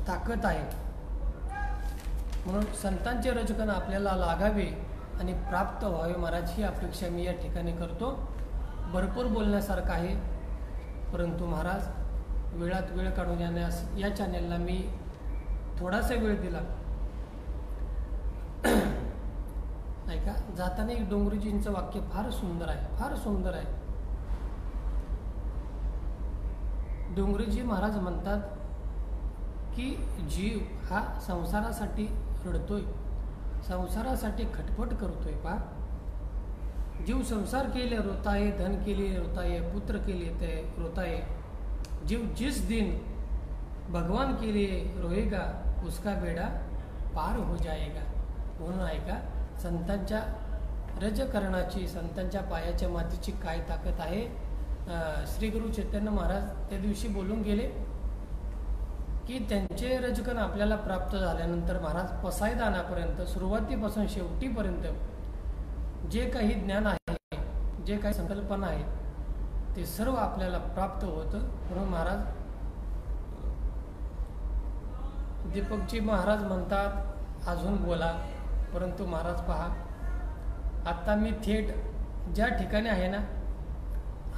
ताकद आहे. म्हणून संतांचे रजकण आपल्याला लागावे आणि प्राप्त व्हावे महाराज, ही अपेक्षा मी या ठिकाणी करतो. भरपूर बोलण्यासारखं आहे, परंतु महाराज वेळात वेळ काढून येण्यास या चॅनेलला मी थोडासा वेळ दिला. ऐका, जाताना एक डोंगरीजींचं वाक्य फार सुंदर आहे, फार सुंदर आहे. डोंगरेजी महाराज म्हणतात की जीव हा संसारासाठी रडतोय, संसारासाठी खटपट करतोय. पा जीव संसार के लिए रोता है, धन के लिए रोता है, पुत्र के लिए रोता है. जीव जिस दिन भगवान के लिए रोएगा उसका बेड़ा पार हो जाएगा. म्हणून ऐका, संतांच्या रजकरणाची, संतांच्या पायाच्या मातीची काय ताकद आहे. श्री गुरु चैतन्य महाराज त्या दिवशी बोलून गेले की त्यांचे रजकण आपल्याला प्राप्त झाल्यानंतर महाराज पसायदानापर्यंत, सुरुवातीपासून शेवटीपर्यंत जे काही ज्ञान आहे, जे काही संकल्पना आहे, ते सर्व आपल्याला प्राप्त होतं. म्हणून महाराज दीपकजी महाराज म्हणतात अजून बोला. परंतु महाराज पहा, आत्ता मी थेट ज्या ठिकाणी आहे ना,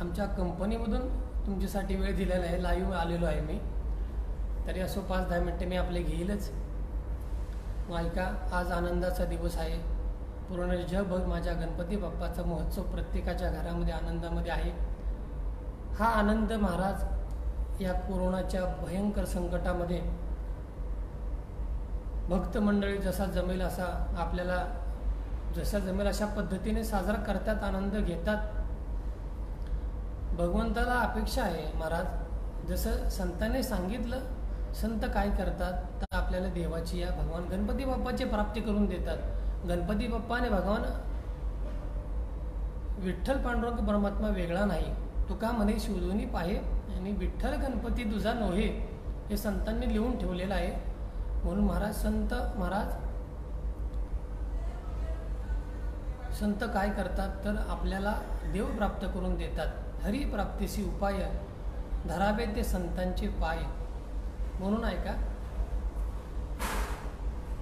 आमच्या कंपनीमधून तुमच्यासाठी वेळ दिलेला आहे, लाईव्ह आलेलो आहे मी. तरी असो 5-10 मिनटं मी आपले घेईलच. ऐका, आज आनंदाचा दिवस आहे. पूर्ण जगभर माझ्या गणपती बाप्पाचा महोत्सव प्रत्येकाच्या घरामध्ये आनंदामध्ये आहे. हा आनंद महाराज या कोरोनाच्या भयंकर संकटामध्ये भक्त मंडळी जसा जमेल असा, आपल्याला जसा जमेल अशा पद्धतीने साजरा करतात, आनंद घेतात. भगवंताला अपेक्षा आहे महाराज, जसं संतांनी सांगितलं, संत काय करतात तर आपल्याला देवाची, या भगवान गणपती बाप्पाची प्राप्ती करून देतात. गणपती बाप्पाने भगवान विठ्ठल पांडुरंग परमात्मा वेगळा नाही. तुका म्हणे शिवधुनी पाहे आणि विठ्ठल गणपती तुझा नोहे, हे संतांनी लिहून ठेवलेलं आहे. म्हणून महाराज संत काय करतात तर आपल्याला देव प्राप्त करून देतात. हरिप्राप्तीसी उपाय धरावे ते संतांचे पाय. म्हणून ऐका,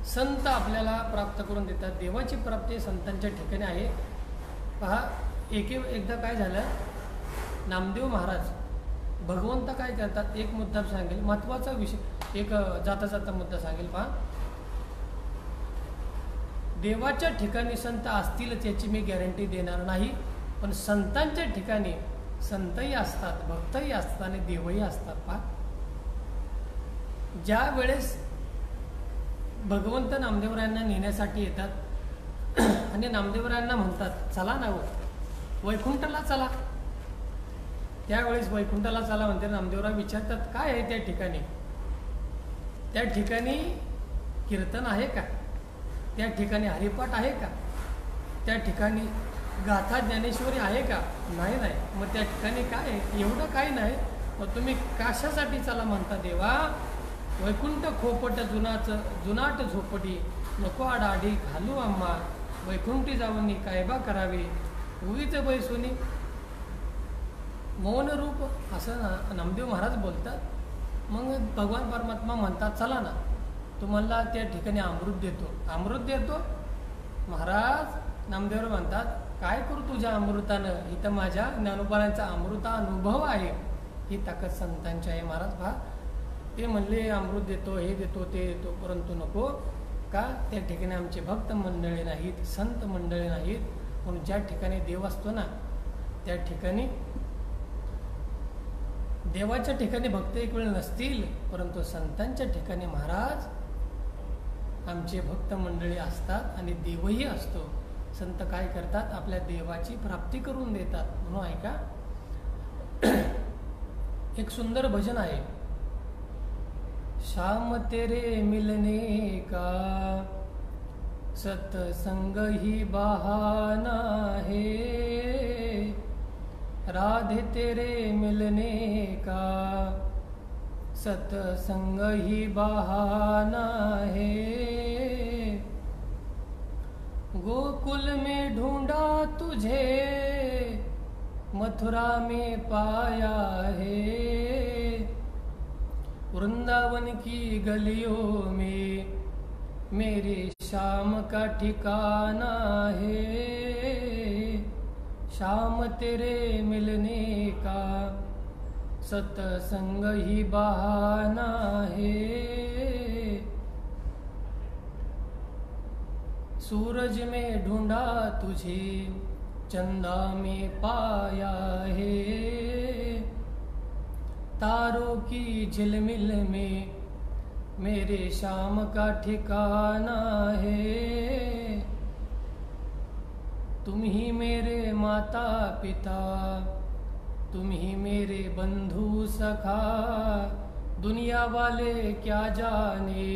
संत आपल्याला प्राप्त करून देतात. देवाची प्राप्ती संतांच्या ठिकाणी आहे. पहा, एकदा काय झालं, नामदेव महाराज भगवंत काय करतात, एक मुद्दा सांगेल, महत्त्वाचा विषय, एक जाता मुद्दा सांगेल. पहा, देवाच्या ठिकाणी संत असतीलच याची मी गॅरंटी देणार नाही, पण संतांच्या ठिकाणी संतही असतात, भक्तही असतात आणि देवही असतात. पहा, ज्या वेळेस भगवंत नामदेवरायांना नेण्यासाठी येतात आणि नामदेवरायांना म्हणतात चला ना हो वैकुंठला चला, त्यावेळेस वैकुंठाला चला म्हणते. नामदेवराव विचारतात काय आहे त्या ठिकाणी. त्या ठिकाणी कीर्तन आहे का, त्या ठिकाणी हरिपाठ आहे का, त्या ठिकाणी गाथा ज्ञानेश्वरी आहे का, नाही. मग त्या ठिकाणी काय आहे, एवढं काही नाही, मग तुम्ही कशासाठी चला म्हणता देवा. वैकुंठ खोपट जुनाट झोपडी, नको आडाडी घालू आम्हा, वैकुंठी जाऊन कायबा करावे, उगीच बैसुनी. मौन रूप असं नामदेव महाराज बोलतात. मग भगवान परमात्मा म्हणतात चला ना, तुम्हाला त्या ठिकाणी अमृत देतो. महाराज नामदेव म्हणतात काय करू तुझ्या अमृतानं, इथं माझ्या ज्ञानोबांचा अमृता अनुभव आहे. ही ताकद संतांची आहे. महाराज पहा, ते म्हणले अमृत देतो, हे देतो, ते देतो, परंतु नको का, त्या ठिकाणी आमचे भक्त मंडळी नाहीत, संत मंडळी नाहीत. म्हणून ज्या ठिकाणी देव असतो ना, त्या ठिकाणी देवाच्या ठिकाणी भक्त एक वेळ नसतील, परंतु संतांच्या ठिकाणी महाराज आमचे भक्त मंडळी असतात आणि देवही असतो. संत काय करतात, आपल्या देवाची प्राप्ती करून देतात. म्हणून ऐका, एक सुंदर भजन आहे, शाम तेरे मिलने का सत्संग ही बहाना है, राधे तेरे मिलने का सत्संग ही बहाना है, गोकुल में ढूंढा तुझे मथुरा में पाया है, वृंदावन की गलियों में मेरे शाम का ठिकाना है, शाम तेरे मिलने का सत्संग ही बहाना है, सूरज में ढूंढा तुझे चंदा में पाया है, तारों की झिलमिल में मेरे शाम का ठिकाना है। तुम ही मेरे माता पिता, तुम ही मेरे बंधु सखा, दुनिया वाले क्या जाने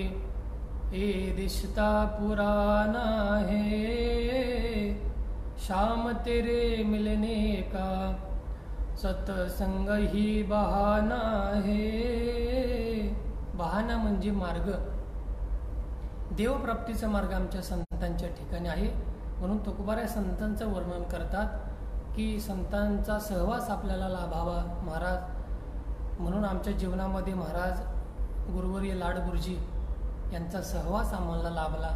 ये रिश्ता पुराना है। शाम तेरे मिलने का सत्संग ही बहाना है। बहाना म्हणजे मार्ग, देवप्राप्तीचा मार्ग आमच्या संतांच्या ठिकाणी आहे. म्हणून तुकोबाराय संतांचं वर्णन करतात की संतांचा सहवास आपल्याला लाभावा महाराज. म्हणून आमच्या जीवनामध्ये महाराज गुरुवर्य लाड गुरुजी यांचा सहवास आम्हाला लाभला.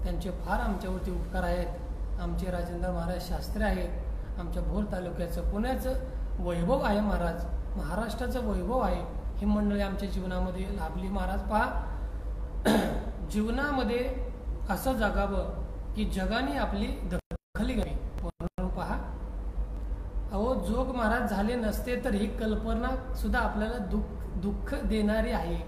त्यांचे फार आमच्यावरती उपकार आहेत. आमचे राजेंद्र महाराज शास्त्री आहेत. आमच्या भोर तालुक्याचं पुण्याचं वैभव आहे महाराज, महाराष्ट्राचं वैभव आहे. ही मंडळी आमच्या जीवनामध्ये लाभली महाराज. पहा, जीवनामध्ये असं जगावं की जगाने आपली दखल घ्यावी. म्हणून पहा, अहो जोग महाराज झाले नसते तर ही कल्पना सुद्धा आपल्याला दुःख देणारी आहे.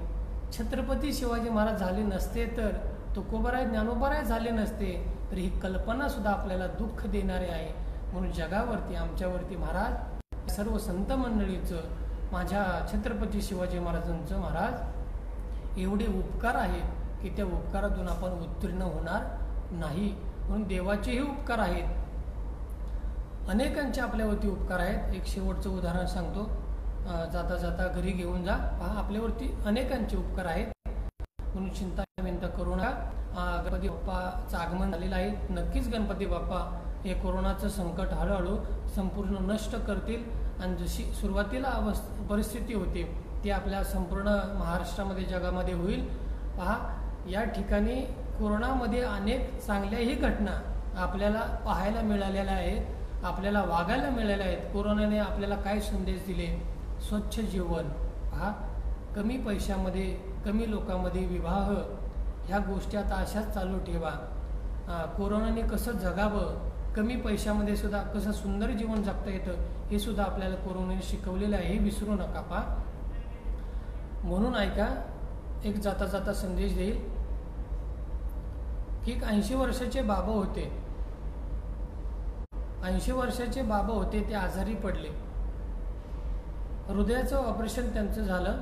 छत्रपती शिवाजी महाराज झाले नसते तर तुकोबाराय ज्ञानोबाराय झाले नसते तर ही कल्पना सुद्धा आपल्याला दुःख देणारी आहे. म्हणून जगावरती आमच्यावरती महाराज सर्व संत मंडळीचं, माझ्या छत्रपती शिवाजी महाराजांचं महाराज एवढे उपकार आहेत की त्या उपकारातून आपण उत्तीर्ण होणार नाही. म्हणून देवाचेही उपकार आहेत, अनेकांचे आपल्यावरती उपकार आहेत. एक शेवटचं उदाहरण सांगतो, जाता जाता घरी घेऊन जा. पहा, आपल्यावरती अनेकांचे उपकार आहेत. म्हणून चिंता विंता करू नका. गणपती बाप्पाचं आगमन झालेलं आहे. नक्कीच गणपती बाप्पा हे कोरोनाचं संकट हळूहळू संपूर्ण नष्ट करतील आणि जशी सुरुवातीला परिस्थिती होती ती आपल्या संपूर्ण महाराष्ट्रामध्ये जगामध्ये होईल. पहा, या ठिकाणी कोरोनामध्ये अनेक चांगल्याही घटना आपल्याला पाहायला मिळालेल्या आहेत, आपल्याला वागायला मिळाल्या आहेत. कोरोनाने आपल्याला काय संदेश दिले? स्वच्छ जीवन. पहा, कमी पैशामध्ये कमी लोकांमध्ये विवाह, ह्या गोष्टी आता अशाच चालू ठेवा. कोरोनाने कसं जगावं, कमी पैशामध्ये सुद्धा कसं सुंदर जीवन जगता येतं हे सुद्धा आपल्याला कोरोनाने शिकवलेलं आहे, हे विसरू नका. पहा, म्हणून ऐका, एक जाता जाता संदेश देईल की 80 वर्षाचे बाबा होते. 80 वर्षाचे बाबा होते, ते आजारी पडले. हृदयाचं ऑपरेशन त्यांचं झालं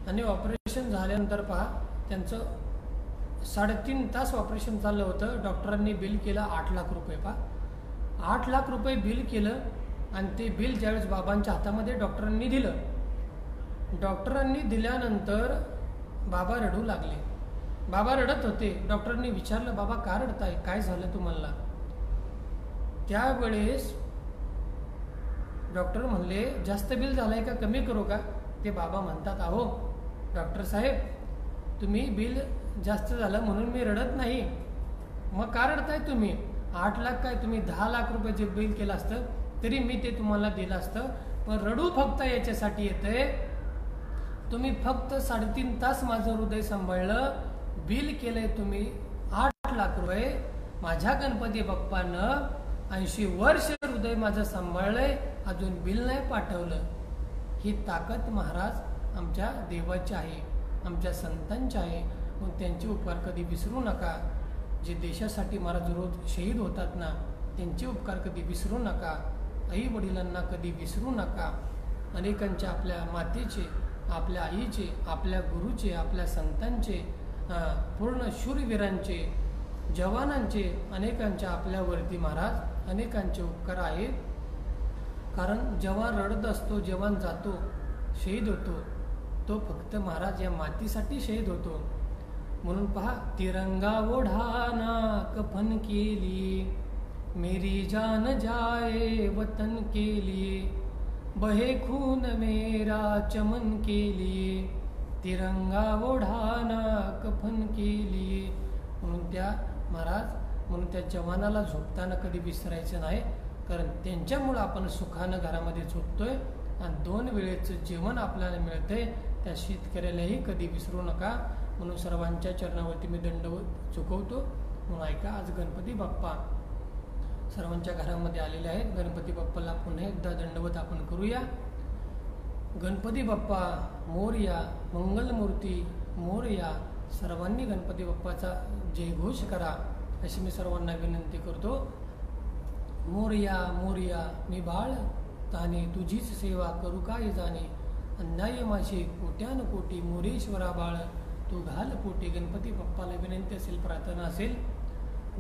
आणि ऑपरेशन झाल्यानंतर पहा, त्यांचं 3.5 तास ऑपरेशन चाललं होतं. डॉक्टरांनी बिल केलं 8 लाख रुपये. पहा, 8 लाख रुपये बिल केलं आणि ते बिल ज्यावेळेस बाबांच्या हातामध्ये डॉक्टरांनी दिलं, डॉक्टरांनी दिल्यानंतर बाबा रडू लागले. बाबा रडत होते. डॉक्टरांनी विचारलं, बाबा का रडताय, काय झालं तुम्हाला? त्यावेळेस डॉक्टर म्हणले, जास्त बिल झालंय का, कमी करू का? ते बाबा म्हणतात, अहो डॉक्टर साहेब, तुम्ही बिल जास्त झालं म्हणून मी रडत नाही. मग का रडताय तुम्ही? 8 लाख काय, तुम्ही 10 लाख रुपये बिल केलं असतं तरी मी ते तुम्हाला दिलं असतं. पण रडू फक्त याच्यासाठी येतंय, तुम्ही फक्त 3.5 तास माझं हृदय सांभाळलं, बिल केलंय तुम्ही 8 लाख रुपये. माझ्या गणपती बाप्पानं 80 वर्ष हृदय माझं सांभाळलंय, अजून बिल नाही पाठवलं. ही ताकद महाराज आमच्या देवाची आहे, आमच्या संतांची आहे. मग त्यांचे उपकार कधी विसरू नका. जे देशासाठी महाराज रोज शहीद होतात ना, त्यांचे उपकार कधी विसरू नका. आई वडिलांना कधी विसरू नका. अनेकांच्या आपल्या मातेचे, आपल्या आईचे, आपल्या गुरुचे, आपल्या संतांचे, पूर्ण शूरवीरांचे, जवानांचे, अनेकांच्या आपल्यावरती महाराज अनेकांचे उपकार आहेत. कारण जवान रडत असतो, जवान जातो, शहीद होतो, तो फक्त महाराज या मातीसाठी शहीद होतो. म्हणून पहा, तिरंगा ओढाना कफन के लिए, मेरी जान जाए वतन के लिए, बहे खून मेरा चमन के लिए, तिरंगा ओढाना कफन के लिए. म्हणून त्या महाराज, म्हणून त्या जवानाला झोपताना कधी विसरायचं नाही. कारण त्यांच्यामुळं आपण सुखानं घरामध्ये झोपतोय आणि 2 वेळेचं जेवण आपल्याला मिळतंय. त्या शेतकऱ्यालाही कधी विसरू नका. म्हणून सर्वांच्या चरणावरती मी दंडवत चुकवतो. म्हणून ऐका, आज गणपती बाप्पा सर्वांच्या घरामध्ये आलेले आहेत. गणपती बाप्पाला पुन्हा एकदा दंडवत आपण करूया. गणपती बाप्पा मोरया, मंगलमूर्ती मोरया. सर्वांनी गणपती बाप्पाचा जयघोष करा अशी मी सर्वांना विनंती करतो. मोरया मोरया मी बाळ ताने, तुझीच सेवा करू काय जाणे. अन्याय माझे कोट्यान कोटी, मोरेश्वरा बाळ तू घाल पोटी. गणपती बाप्पाला विनंती असेल, प्रार्थना असेल,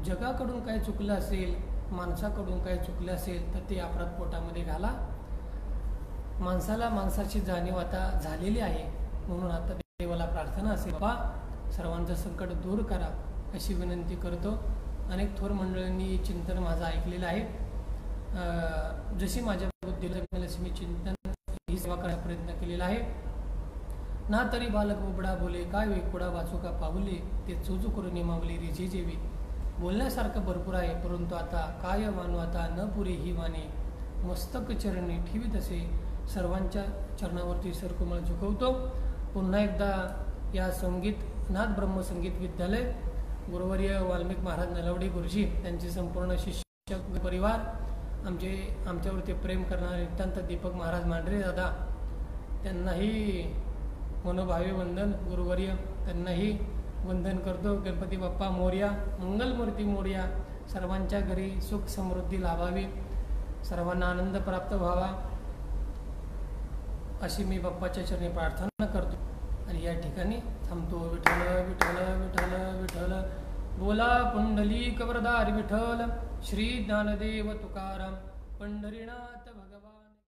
जगाकडून काय चुकलं असेल, माणसाकडून काय चुकलं असेल तर ते अपराध पोटामध्ये घाला. माणसाला माणसाची जाणीव आता झालेली आहे, म्हणून आता देवाला प्रार्थना असेल, बाप्पा सर्वांचं संकट दूर करा अशी विनंती करतो. अनेक थोर मंडळींनी चिंतन माझं ऐकलेलं आहे. जशी माझ्या बुद्धीला मिळेल अशी मी चिंतन ही सेवा करायचा प्रयत्न केलेला आहे. ना तरी बालक उबडा बोले, काय वेकुडा वाचू का पाऊले, ते चोजू करून निमावले रिजे जेवी. बोलण्यासारखं भरपूर आहे, परंतु आता काय मानू आता न पुरे ही माने. मस्तक चरणी ठेवीत असे, सर्वांच्या चरणावरती सरकुमळ झुकवतो. पुन्हा एकदा या नाथ ब्रह्मसंगीत विद्यालय, गुरुवर्य वाल्मिक महाराज नलवडे गुरुजी, त्यांचे संपूर्ण शिक्षक परिवार, आमच्यावरती प्रेम करणारे नितांत दीपक महाराज मांढरे दादा, त्यांनाही मनोभावे वंदन. गुरुवर्य त्यांनाही वंदन करतो. गणपती बाप्पा मोरया, मंगलमूर्ती मोरया. सर्वांच्या घरी सुख समृद्धी लाभावी, सर्वांना आनंद प्राप्त व्हावा अशी मी बाप्पाच्या चरणी प्रार्थना करतो. आणि या ठिकाणी थांबतो. विठ्ठल विठ्ठल विठ्ठल विठ्ठल. बोला पुंडलिक वरदारी विठ्ठल. श्री ज्ञानदेव तुकाराम पंढरीनाथ